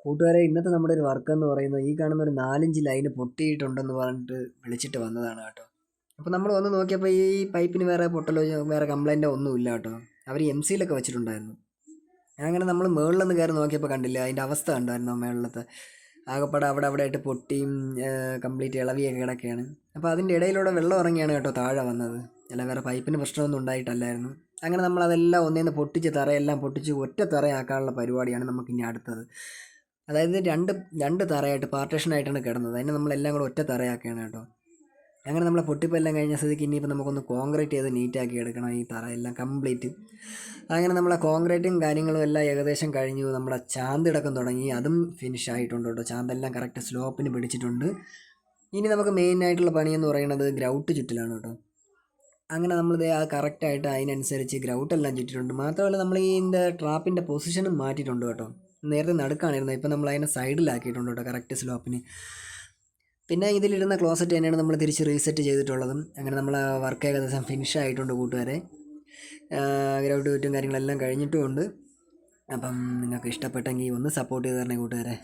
കൂട്ടുകാരെ, ഇന്നത്തെ നമ്മുടെ ഒരു വർക്ക് എന്ന് പറയുന്നത് ഈ കാണുന്ന ഒരു 4-5 ലൈന് പൊട്ടിയിട്ടുണ്ടെന്ന് പറഞ്ഞിട്ട് വിളിച്ചിട്ട് വന്നതാണ് കേട്ടോ. അപ്പോൾ നമ്മൾ വന്ന് നോക്കിയപ്പോൾ ഈ പൈപ്പിന് വേറെ പൊട്ടലോ വേറെ കംപ്ലൈൻറ്റോ ഒന്നുമില്ല കേട്ടോ. അവർ എംസിയിലൊക്കെ വെച്ചിട്ടുണ്ടായിരുന്നു. അങ്ങനെ നമ്മൾ മുകളിലൊന്ന് കയറി നോക്കിയപ്പോൾ കണ്ടില്ല അതിൻ്റെ അവസ്ഥ കണ്ടായിരുന്നു. മുകളിലത്തെ ആകപ്പാടെ അവിടെ ആയിട്ട് പൊട്ടിയും കംപ്ലീറ്റ് ഇളവിയൊക്കെ കിടക്കുകയാണ്. അപ്പോൾ അതിൻ്റെ ഇടയിലൂടെ വെള്ളം ഇറങ്ങിയാണ് കേട്ടോ താഴെ വന്നത്. അല്ല വേറെ പൈപ്പിന് പ്രശ്നമൊന്നും ഉണ്ടായിട്ടല്ലായിരുന്നു. അങ്ങനെ നമ്മളതെല്ലാം ഒന്നേന്ന് പൊട്ടിച്ച് തറയെല്ലാം പൊട്ടിച്ച് ഒറ്റ തറയാക്കാനുള്ള പരിപാടിയാണ് നമുക്കിനി അടുത്തത്. അതായത് രണ്ട് തറയായിട്ട് പാർട്ടീഷനായിട്ടാണ് കിടന്നത്. അതിനെ നമ്മളെല്ലാം കൂടെ ഒറ്റ തറയാക്കുകയാണ് കേട്ടോ. അങ്ങനെ നമ്മളെ പൊട്ടിപ്പെല്ലാം കഴിഞ്ഞ സ്ഥിതിക്ക് ഇനിയിപ്പോൾ നമുക്കൊന്ന് കോൺക്രീറ്റ് ചെയ്ത് നീറ്റാക്കി എടുക്കണം ഈ തറയെല്ലാം കംപ്ലീറ്റ്. അങ്ങനെ നമ്മളെ കോൺക്രീറ്റും കാര്യങ്ങളും എല്ലാം ഏകദേശം കഴിഞ്ഞു. നമ്മുടെ ചാന്തിടക്കം തുടങ്ങി, അതും ഫിനിഷ് ആയിട്ടുണ്ട് കേട്ടോ. ചാന്തെല്ലാം കറക്റ്റ് സ്ലോപ്പിന് പിടിച്ചിട്ടുണ്ട്. ഇനി നമുക്ക് മെയിനായിട്ടുള്ള പണിയെന്ന് പറയുന്നത് ഗ്രൗട്ട് ചുറ്റലാണ് കേട്ടോ. അങ്ങനെ നമ്മളിത് ആ കറക്റ്റായിട്ട് അതിനനുസരിച്ച് ഗ്രൗട്ടെല്ലാം ചുറ്റിട്ടുണ്ട്. മാത്രമല്ല നമ്മൾ ഇതിൻ്റെ ട്രാപ്പിൻ്റെ പൊസിഷനും മാറ്റിയിട്ടുണ്ട് കേട്ടോ. നേരത്തെ നടുക്കാണിരുന്നത്, ഇപ്പം നമ്മൾ അതിനെ സൈഡിലാക്കിയിട്ടുണ്ട് കേട്ടോ കറക്റ്റ് സ്ലോപ്പിന്. പിന്നെ ഇതിലിരുന്ന ക്ലോസറ്റ് തന്നെയാണ് നമ്മൾ തിരിച്ച് റീസെറ്റ് ചെയ്തിട്ടുള്ളതും. അങ്ങനെ നമ്മൾ വർക്ക് ഏകദേശം ഫിനിഷ് ആയിട്ടുണ്ട് കൂട്ടുകാരെ. ഗ്രൗണ്ട് ചുറ്റും കാര്യങ്ങളെല്ലാം കഴിഞ്ഞിട്ടുമുണ്ട്. അപ്പം നിങ്ങൾക്ക് ഇഷ്ടപ്പെട്ടെങ്കിൽ ഒന്ന് സപ്പോർട്ട് ചെയ്ത് തരണേ കൂട്ടുകാരെ.